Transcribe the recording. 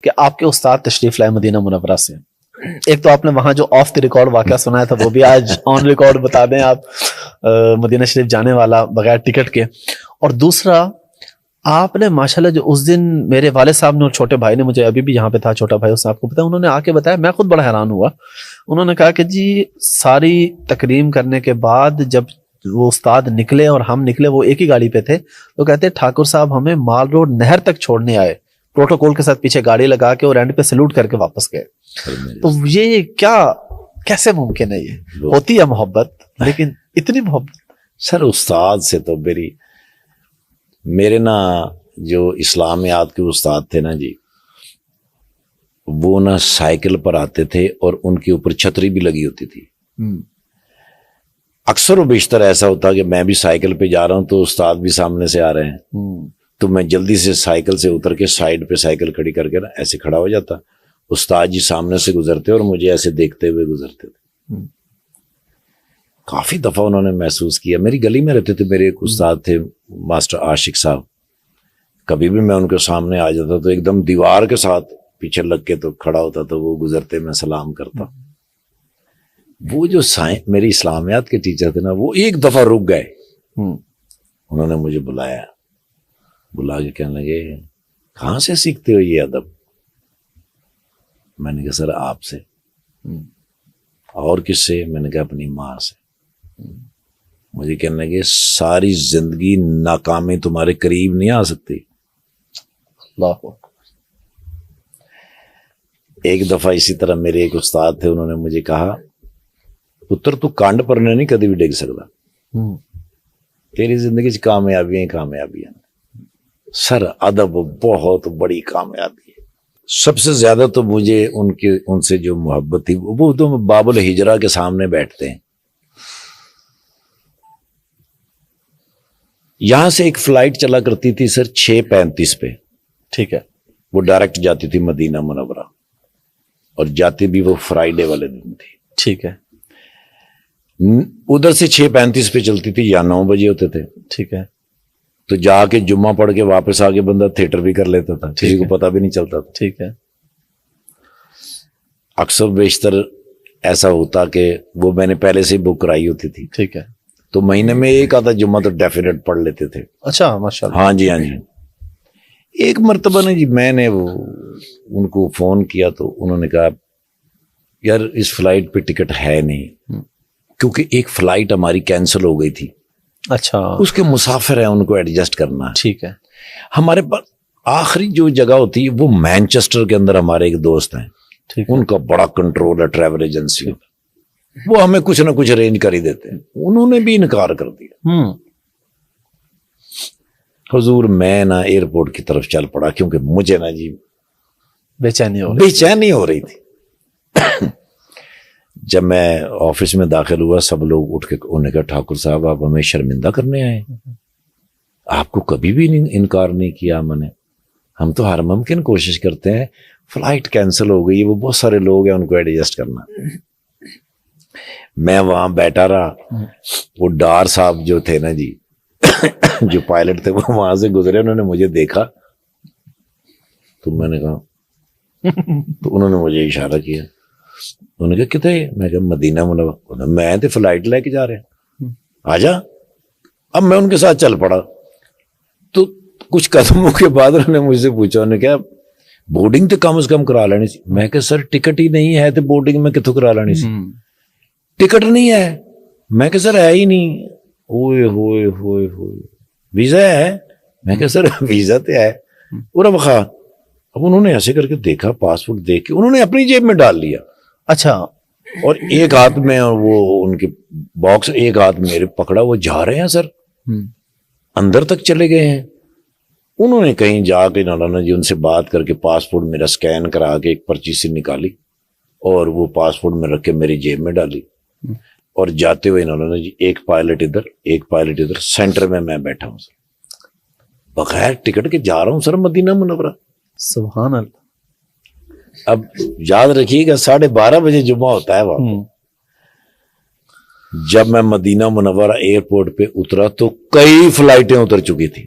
کہ آپ کے استاد تشریف لائے مدینہ منورہ سے. ایک تو آپ نے وہاں جو آف دی ریکارڈ واقعہ سنایا تھا وہ بھی آج آن ریکارڈ بتا دیں آپ, مدینہ شریف جانے والا بغیر ٹکٹ کے. اور دوسرا آپ نے ماشاءاللہ جو اس دن میرے والد صاحب نے اور چھوٹے بھائی نے, مجھے ابھی بھی یہاں پہ تھا چھوٹا بھائی, اس آپ کو پتا انہوں نے آ کے بتایا, میں خود بڑا حیران ہوا. انہوں نے کہا کہ جی ساری تکریم کرنے کے بعد جب وہ استاد نکلے اور ہم نکلے, وہ ایک ہی گاڑی پہ تھے, تو کہتے ٹھاکر صاحب ہمیں مال روڈ نہر تک چھوڑنے آئے پروٹوکول کے ساتھ, پیچھے گاڑی لگا کے اور اینڈ پہ سلوٹ کر کے واپس گئے. تو یہ کیا کیسے ممکن ہے؟ یہ ہوتی ہے محبت, لیکن اتنی محبت. سر استاد سے تو میرے نا جو اسلامیات کے استاد تھے نا جی, وہ نا سائیکل پر آتے تھے اور ان کے اوپر چھتری بھی لگی ہوتی تھی. اکثر و بیشتر ایسا ہوتا کہ میں بھی سائیکل پہ جا رہا ہوں تو استاد بھی سامنے سے آ رہے ہیں, تو میں جلدی سے سائیکل سے اتر کے سائیڈ پہ سائیکل کھڑی کر کے نا ایسے کھڑا ہو جاتا, استاد جی سامنے سے گزرتے اور مجھے ایسے دیکھتے ہوئے گزرتے تھے. کافی دفعہ انہوں نے محسوس کیا, میری گلی میں رہتے تھے, میرے ایک استاد تھے ماسٹر عاشق صاحب, کبھی بھی میں ان کے سامنے آ جاتا تو ایک دم دیوار کے ساتھ پیچھے لگ کے تو کھڑا ہوتا, تو وہ گزرتے میں سلام کرتا. وہ جو میری اسلامیات کے ٹیچر تھے نا, وہ ایک دفعہ رک گئے, انہوں نے مجھے بلایا, بلا کے کہنے لگے کہاں سے سیکھتے ہو یہ ادب؟ میں نے کہا سر آپ سے. اور کس سے؟ میں نے کہا اپنی ماں سے. مجھے کہنے لگے ساری زندگی ناکامی تمہارے قریب نہیں آ سکتی. اللہ. ایک دفعہ اسی طرح میرے ایک استاد تھے, انہوں نے مجھے کہا پتر تو کانڈ پرنے نہیں کدی بھی ڈگ سکتا, تیری زندگی چ کامیابیاں ہی کامیابیاں. سر ادب بہت بڑی کامیابی ہے. سب سے زیادہ تو مجھے ان سے جو محبت تھی, وہ تو باب الحجرہ کے سامنے بیٹھتے ہیں. یہاں سے ایک فلائٹ چلا کرتی تھی سر 6:35 پہ, ٹھیک ہے, وہ ڈائریکٹ جاتی تھی مدینہ منورہ, اور جاتی بھی وہ فرائیڈے والے دن تھی. ٹھیک ہے, ادھر سے 6:35 پہ چلتی تھی یا 9 بجے ہوتے تھے. ٹھیک ہے, تو جا کے جمعہ پڑھ کے واپس آ کے بندہ تھیٹر بھی کر لیتا تھا, کسی کو پتہ بھی نہیں چلتا تھا. ٹھیک ہے. اکثر بیشتر ایسا ہوتا کہ وہ میں نے پہلے سے بک کرائی ہوتی تھی. ٹھیک ہے, تو مہینے میں ایک آدھا جمعہ تو ڈیفینیٹ پڑھ لیتے تھے. اچھا ماشاءاللہ. ہاں جی ہاں جی. ایک مرتبہ نے جی میں نے ان کو فون کیا تو انہوں نے کہا یار اس فلائٹ پہ ٹکٹ ہے نہیں, کیونکہ ایک فلائٹ ہماری کینسل ہو گئی تھی. اچھا, اس کے مسافر ہیں, ان کو ایڈجسٹ کرنا. ٹھیک ہے. ہمارے پاس آخری جو جگہ ہوتی ہے وہ مینچسٹر کے اندر ہمارے ایک دوست ہیں, ان کا بڑا کنٹرول ہے ٹریول ایجنسی, وہ ہمیں کچھ نہ کچھ ارینج کر ہی دیتے ہیں. انہوں نے بھی انکار کر دیا. حضور میں نا ایئرپورٹ کی طرف چل پڑا, کیونکہ مجھے نا جی بے چینی ہو رہی تھی. جب میں آفس میں داخل ہوا, سب لوگ اٹھ کے انہوں نے کہا ٹھاکر صاحب آپ ہمیں شرمندہ کرنے آئے, آپ کو کبھی بھی انکار نہیں کیا ہم نے, ہم تو ہر ممکن کوشش کرتے ہیں. فلائٹ کینسل ہو گئی, وہ بہت سارے لوگ ہیں, ان کو ایڈجسٹ کرنا. میں وہاں بیٹھا رہا, وہ ڈار صاحب جو تھے نا جی جو پائلٹ تھے, وہ وہاں سے گزرے, انہوں نے مجھے دیکھا تو میں نے کہا, تو انہوں نے مجھے اشارہ کیا, انہوں نے کہا کتنے؟ میں کہا مدینہ منورہ. میں تو فلائٹ لے کے جا رہے ہیں, آ جا. اب میں ان کے ساتھ چل پڑا. تو کچھ قدموں کے بعد انہوں نے مجھ سے پوچھا, انہوں نے کہا بورڈنگ تو کم از کم کرا لینی سی. میں کہا سر ٹکٹ ہی نہیں ہے تو بورڈنگ میں کتوں کرا لینی سی؟ ٹکٹ نہیں ہے. میں کہا سر ہے ہی نہیں. ہوئے ہوئے ہوئے ہوئے ویزا ہے. میں کہا سر ویزا تو ہے. اور بخا اب انہوں نے ایسے کر کے دیکھا, پاسپورٹ دیکھ کے انہوں نے اپنی جیب میں ڈال لیا. اچھا, اور ایک ہاتھ میں وہ ان کے باکس, ایک ہاتھ میرے پکڑا. وہ جا رہے ہیں سر, اندر تک چلے گئے ہیں. انہوں نے کہیں جا کے نانا جی ان سے بات کر کے پاسپورٹ میرا سکین کرا کے ایک پرچی سے نکالی اور وہ پاسپورٹ میں رکھ کے میری جیب میں ڈالی. اور جاتے ہوئے نانا جی ایک پائلٹ ادھر ایک پائلٹ ادھر, سینٹر میں بیٹھا ہوں سر, بغیر ٹکٹ کے جا رہا ہوں سر مدینہ منورہ. سبحان اللہ. اب یاد رکھیے گا 12:30 بجے جمعہ ہوتا ہے وہاں. جب میں مدینہ منورہ ایئرپورٹ پہ اترا تو کئی فلائٹیں اتر چکی تھی.